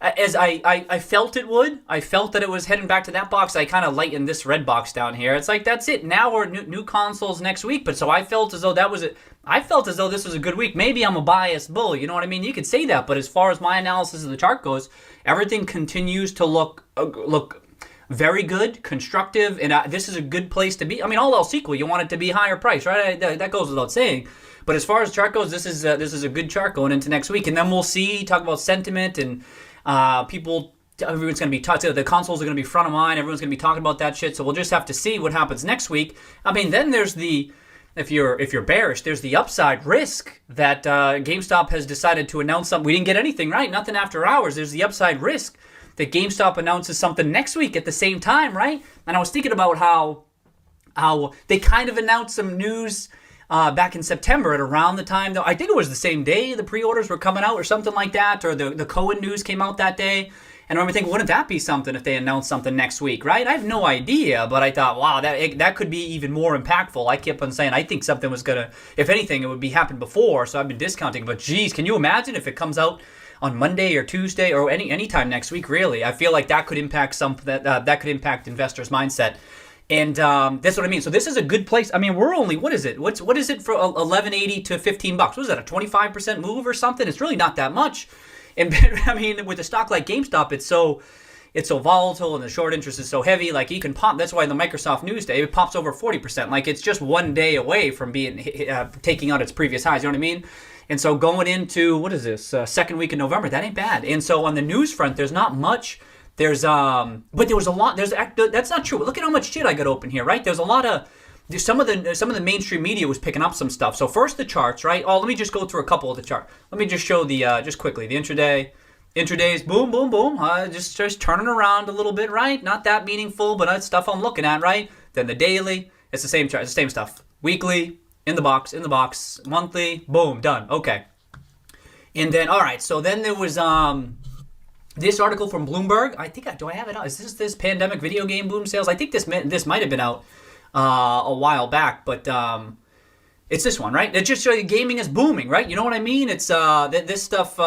as I felt it would. I felt that it was heading back to that box. I kind of lightened this red box down here. It's like, that's it. Now we're new consoles next week. But so I felt as though that was it. I felt as though this was a good week. Maybe I'm a biased bull. You know what I mean? You could say that. But as far as my analysis of the chart goes, everything continues to look very good, constructive, and this is a good place to be. I mean, all else equal, you want it to be higher price, right? That goes without saying. But as far as the chart goes, this is a good chart going into next week, and then we'll talk about sentiment and people. Everyone's going to be the consoles are going to be front of mind. Everyone's going to be talking about that shit. So we'll just have to see what happens next week. I mean, then there's if you're bearish, there's the upside risk that GameStop has decided to announce something. We didn't get anything, right? Nothing after hours. There's the upside risk that GameStop announces something next week at the same time, right? And I was thinking about how they kind of announced some news back in September at around the time, though I think it was the same day the pre-orders were coming out or something like that, or the Cohen news came out that day. And I remember thinking, wouldn't that be something if they announced something next week, right? I have no idea, but I thought, wow, that could be even more impactful. I kept on saying, I think something was going to, if anything, it would be happened before, so I've been discounting. But geez, can you imagine if it comes out on Monday or Tuesday or any time next week? Really, I feel like that could impact that could impact investors' mindset, and that's what I mean. So this is a good place. I mean, we're only what is it for $11.80 to $15? What is that, a 25% move or something? It's really not that much. And I mean, with a stock like GameStop, it's so volatile and the short interest is so heavy. Like you can pop. That's why the Microsoft News Day it pops over 40%. Like it's just one day away from being taking out its previous highs. You know what I mean? And so going into, what is this, second week in November, that ain't bad. And so on the news front, there's not much. But there was a lot. That's not true. Look at how much shit I got open here, right? There's a lot of, some of the mainstream media was picking up some stuff. So first the charts, right? Oh, let me just go through a couple of the charts. Let me just show just quickly, the intraday. Intradays, boom, boom, boom. Just turning around a little bit, right? Not that meaningful, but that's stuff I'm looking at, right? Then the daily, it's the same chart, it's the same stuff. Weekly, in the box, monthly, boom, done. Okay. And then, all right, so then there was this article from Bloomberg. I think, do I have it out? Is this pandemic video game boom sales? I think this might have been out a while back, but it's this one, right? It just shows you gaming is booming, right? You know what I mean? It's this stuff,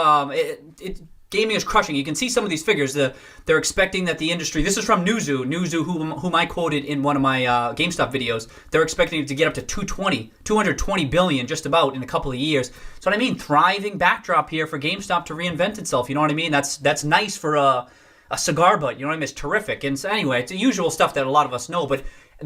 gaming is crushing. You can see some of these figures. They're expecting that the industry, this is from Newzoo, whom I quoted in one of my GameStop videos. They're expecting it to get up to 220 billion just about in a couple of years. So what I mean, thriving backdrop here for GameStop to reinvent itself. You know what I mean? That's nice for a cigar butt. You know what I mean? It's terrific. And so anyway, it's the usual stuff that a lot of us know, but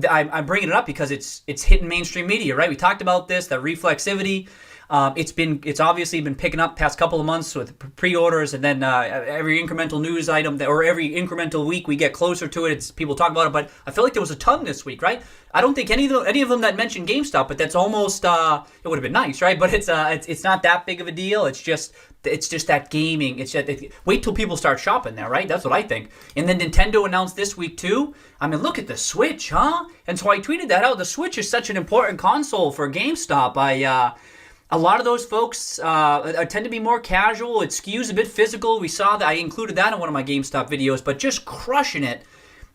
I'm bringing it up because it's hitting mainstream media, right? We talked about this, that reflexivity. It's obviously been picking up past couple of months with pre-orders, and then every incremental news item or every incremental week we get closer to it. It's people talk about it, but I feel like there was a ton this week, right? I don't think any of them that mentioned GameStop, but that's almost it would have been nice, right? But it's not that big of a deal. It's just that gaming. Wait till people start shopping there, right? That's what I think. And then Nintendo announced this week too. I mean, look at the Switch, huh? And so I tweeted that out. The Switch is such an important console for GameStop. A lot of those folks tend to be more casual. It skews a bit physical. We saw that. I included that in one of my GameStop videos, but just crushing it.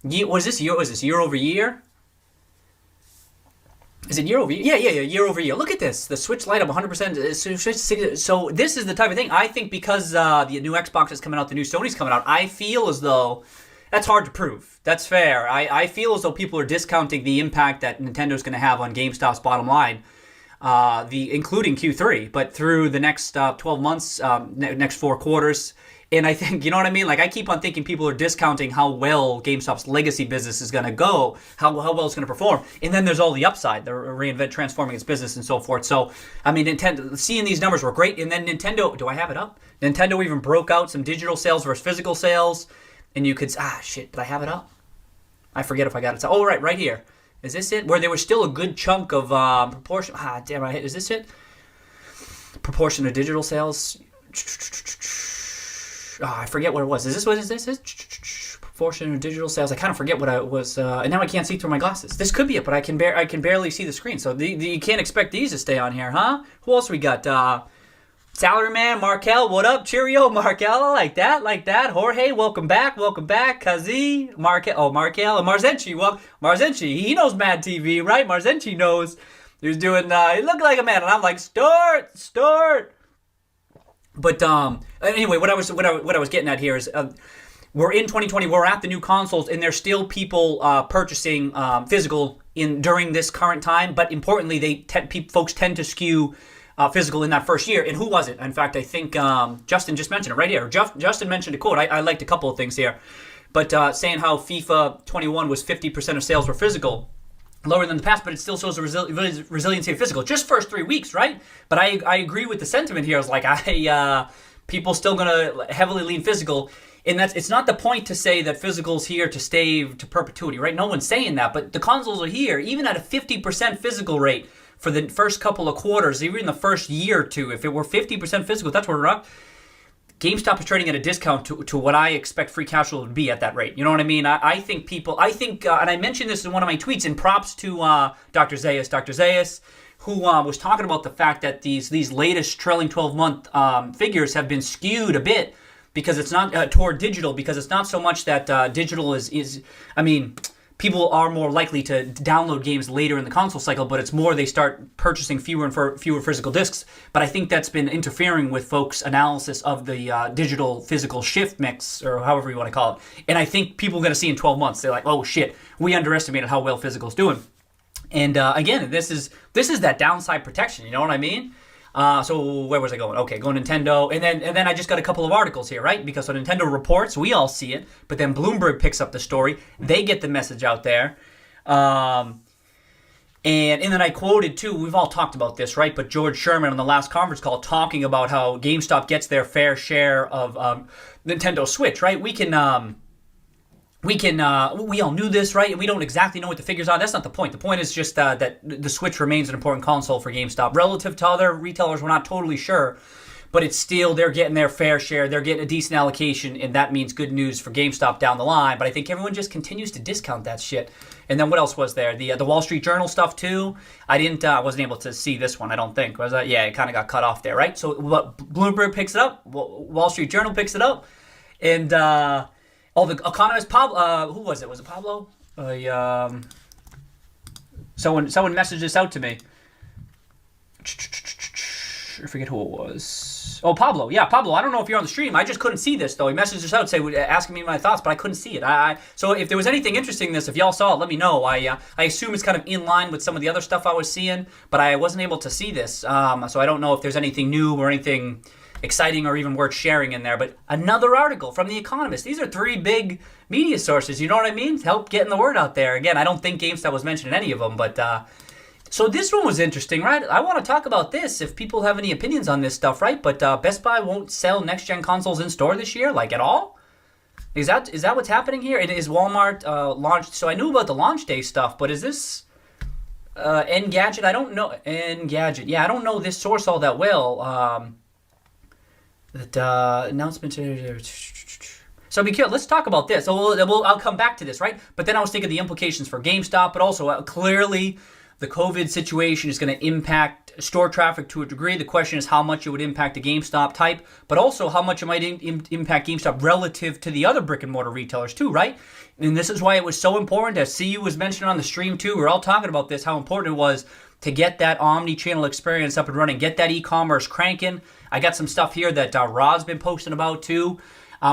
Was this year over year? Is it year over year? Yeah, year over year. Look at this. The Switch light up 100%. So this is the type of thing. I think because the new Xbox is coming out, the new Sony's coming out, I feel as though that's hard to prove. That's fair. I feel as though people are discounting the impact that Nintendo's going to have on GameStop's bottom line. Including Q3, but through the next 12 months, next 4 quarters. And I think, you know what I mean? Like, I keep on thinking people are discounting how well GameStop's legacy business is going to go, how well it's going to perform. And then there's all the upside, the transforming its business and so forth. So, I mean, Nintendo, seeing these numbers were great. And then Nintendo, do I have it up? Nintendo even broke out some digital sales versus physical sales. And you could, shit, did I have it up? I forget if I got it. Oh, right here. Is this it? Where there was still a good chunk of proportion. Damn, is this it? Proportion of digital sales. I forget what it was. Is this it? Proportion of digital sales. I kind of forget what I was. And now I can't see through my glasses. This could be it, but I can barely see the screen. So you can't expect these to stay on here, huh? Who else we got? Salaryman, Markel, what up? Cheerio, Markel, like that. Jorge, welcome back. Kazi, Markel, and Marzenchi. Well, Marzenchi, he knows Mad TV, right? Marzenchi knows. He was doing, he looked like a man, and I'm like, start. But anyway, what I was getting at here is we're in 2020. We're at the new consoles, and there's still people purchasing physical during this current time. But importantly, folks tend to skew physical in that first year. And who was it? In fact, I think Justin just mentioned it right here. Justin mentioned a quote. I liked a couple of things here, but saying how FIFA 21 was 50% of sales were physical. Lower than the past, but it still shows the resiliency of physical. Just first 3 weeks, right? But I agree with the sentiment here. It's like people still gonna heavily lean physical, and it's not the point to say that physical's here to stay to perpetuity, right? No one's saying that, but the consoles are here, even at a 50% physical rate for the first couple of quarters, even the first year or two. If it were 50% physical, that's where we're up. GameStop is trading at a discount to what I expect free cash flow to be at that rate. You know what I mean? I think and I mentioned this in one of my tweets, and props to Dr. Zayas, who was talking about the fact that these latest trailing 12-month figures have been skewed a bit because it's not toward digital, because it's not so much that digital is people are more likely to download games later in the console cycle, but it's more they start purchasing fewer and fewer physical discs. But I think that's been interfering with folks' analysis of the digital physical shift mix, or however you want to call it. And I think people are going to see in 12 months, they're like, oh shit, we underestimated how well physical's doing. And again, this is that downside protection. You know what I mean? So where was I going? Okay, going Nintendo, and then I just got a couple of articles here, right? Because when Nintendo reports, we all see it, but then Bloomberg picks up the story. They get the message out there, and then I quoted too. We've all talked about this, right? But George Sherman on the last conference call talking about how GameStop gets their fair share of Nintendo Switch, right? We all knew this, right? And we don't exactly know what the figures are. That's not the point. The point is just that the Switch remains an important console for GameStop. Relative to other retailers, we're not totally sure, but it's still, they're getting their fair share. They're getting a decent allocation, and that means good news for GameStop down the line. But I think everyone just continues to discount that shit. And then what else was there? The Wall Street Journal stuff too. I wasn't able to see this one, I don't think. Was that? Yeah, it kind of got cut off there, right? So Bloomberg picks it up, Wall Street Journal picks it up, and the economist Pablo, who was it? Was it Pablo? Someone messaged this out to me. I forget who it was. Oh, Pablo. Yeah, Pablo. I don't know if you're on the stream. I just couldn't see this, though. He messaged us out, asking me my thoughts, but I couldn't see it. So if there was anything interesting in this, if y'all saw it, let me know. I assume it's kind of in line with some of the other stuff I was seeing, but I wasn't able to see this. So I don't know if there's anything new or anything exciting or even worth sharing in there. But another article from The Economist. These are three big media sources, you know what I mean? To help getting the word out there. Again, I don't think GameStop was mentioned in any of them, but so this one was interesting, right? I want to talk about this if people have any opinions on this stuff, right? But Best Buy won't sell next-gen consoles in store this year, like at all? Is that what's happening here? It is Walmart launched. So I knew about the launch day stuff, but is this Engadget? I don't know. Engadget. Yeah, I don't know this source all that well. Announcement. So be careful. Let's talk about this. So I'll come back to this, right? But then I was thinking the implications for GameStop, but also clearly the COVID situation is going to impact store traffic to a degree. The question is how much it would impact a GameStop type, but also how much it might impact GameStop relative to the other brick and mortar retailers too, right? And this is why it was so important, as CU was mentioned on the stream too. We're all talking about this, how important it was to get that omni-channel experience up and running, get that e-commerce cranking. I got some stuff here that Rod's been posting about too.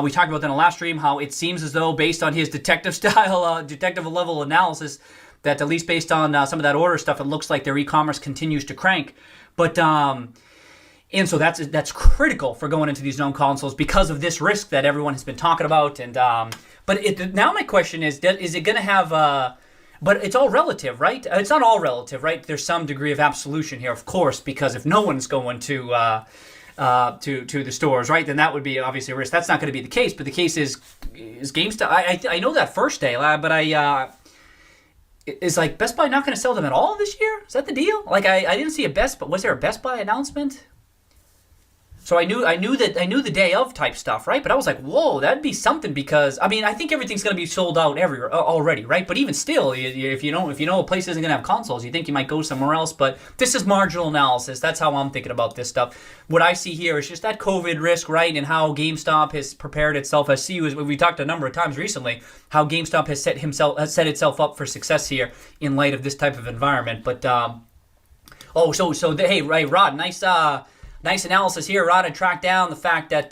We talked about that in the last stream, how it seems as though, based on his detective level analysis, that at least based on some of that order stuff, it looks like their e-commerce continues to crank. But and so that's critical for going into these known consoles because of this risk that everyone has been talking about. And now my question is it going to have? But it's all relative, right? It's not all relative, right? There's some degree of absolution here, of course, because if no one's going to the stores, right, then that would be obviously a risk. That's not going to be the case. But the case is GameStop. I know that first day, but is like Best Buy not going to sell them at all this year? Is that the deal? Like I didn't see a Best Buy. Was there a Best Buy announcement? So I knew the day of type stuff, right? But I was like, whoa, that'd be something, because I mean I think everything's going to be sold out everywhere already, right? But even still, if you know a place isn't going to have consoles, you think you might go somewhere else. But this is marginal analysis. That's how I'm thinking about this stuff. What I see here is just that COVID risk, right? And how GameStop has prepared itself, as we talked a number of times recently, how GameStop has set itself up for success here in light of this type of environment. But hey, right, Rod, Nice analysis here. Rod had tracked down the fact that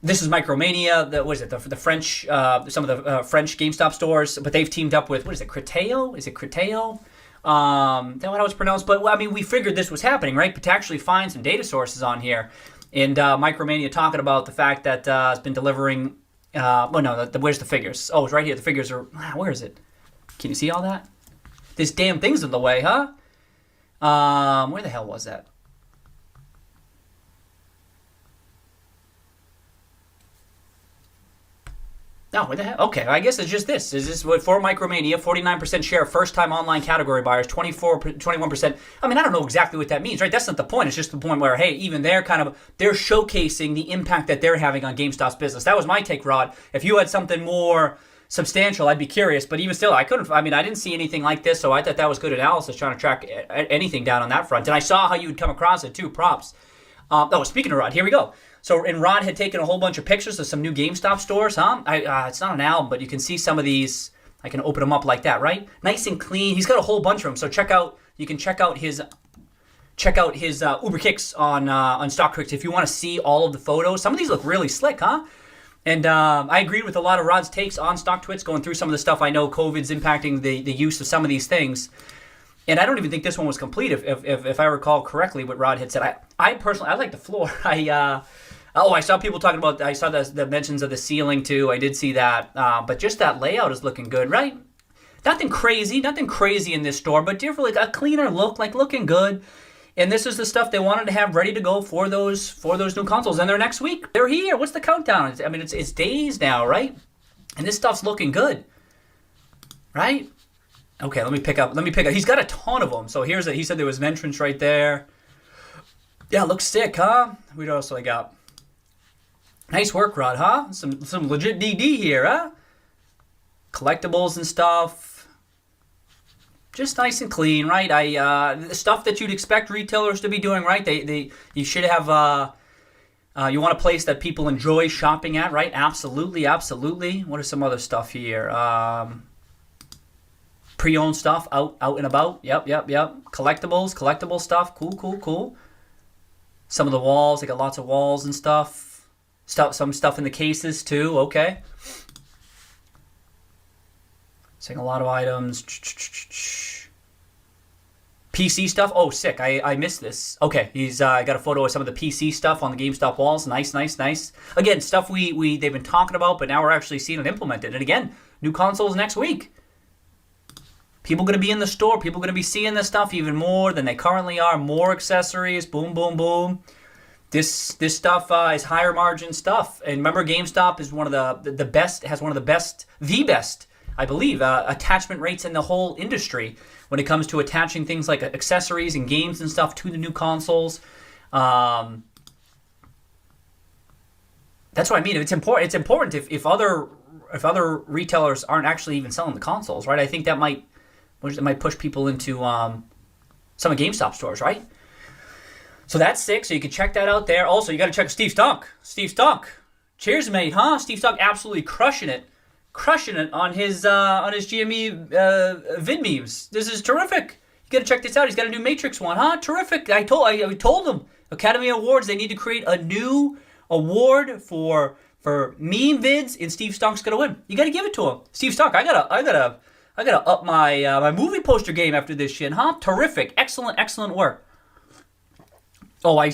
this is Micromania. What is it? The French, some of the French GameStop stores, but they've teamed up with, what is it? Criteo? Is it Criteo? That what I was pronounced? But I mean, we figured this was happening, right? But to actually find some data sources on here, and Micromania talking about the fact that it's been delivering. Where's the figures? Oh, it's right here. The figures are. Where is it? Can you see all that? This damn thing's in the way, huh? Where the hell was that? No, what the hell? Okay, I guess it's just this. Is this what for Micromania? 49% share, first-time online category buyers, 21%. I mean, I don't know exactly what that means, right? That's not the point. It's just the point where, hey, even they're showcasing the impact that they're having on GameStop's business. That was my take, Rod. If you had something more substantial, I'd be curious. But even still, I didn't see anything like this, so I thought that was good analysis, trying to track anything down on that front. And I saw how you would come across it, too. Props. Speaking of Rod, here we go. So, and Rod had taken a whole bunch of pictures of some new GameStop stores, huh? It's not an album, but you can see some of these. I can open them up like that, right? Nice and clean. He's got a whole bunch of them. So you can check out his Uber Kicks on StockTwits if you want to see all of the photos. Some of these look really slick, huh? And I agreed with a lot of Rod's takes on StockTwits, going through some of the stuff. I know COVID's impacting the use of some of these things. And I don't even think this one was complete, if I recall correctly what Rod had said. I personally, I like the floor. I saw people talking about, I saw the mentions of the ceiling too. I did see that. But just that layout is looking good, right? Nothing crazy in this store, but definitely a cleaner look, like looking good. And this is the stuff they wanted to have ready to go for those new consoles. And they're next week. They're here. What's the countdown? It's days now, right? And this stuff's looking good, right? Okay, let me pick up. He's got a ton of them. So he said there was an entrance right there. Yeah, looks sick, huh? What else do I got? Nice work, Rod, huh? Some legit DD here, huh? Collectibles and stuff. Just nice and clean, right? The stuff that you'd expect retailers to be doing, right? You should have you want a place that people enjoy shopping at, right? Absolutely. What are some other stuff here? Pre-owned stuff out and about. Yep. Collectible stuff. Cool. Some of the walls, they got lots of walls and stuff. Some stuff in the cases too. Okay. Seeing a lot of items. PC stuff. Oh, sick. I missed this. Okay, he's got a photo of some of the PC stuff on the GameStop walls. Nice. Again, stuff they've been talking about, but now we're actually seeing it implemented. And again, new consoles next week. People going to be in the store. People going to be seeing this stuff even more than they currently are. More accessories. Boom. This stuff is higher margin stuff. And remember, GameStop is one of the best, has one of the best, I believe, attachment rates in the whole industry when it comes to attaching things like accessories and games and stuff to the new consoles. That's what I mean. It's important if other retailers aren't actually even selling the consoles, right? I think that might push people into some of GameStop stores, right? So that's sick. So you can check that out there. Also, you got to check Steve Stunk. Cheers, mate, huh? Steve Stunk absolutely crushing it on his GME vid memes. This is terrific. You got to check this out. He's got a new Matrix one, huh? Terrific. I told him Academy Awards, they need to create a new award for meme vids, and Steve Stunk's gonna win. You got to give it to him. Steve Stunk, I gotta up my movie poster game after this shit, huh? Terrific. Excellent work. Oh, I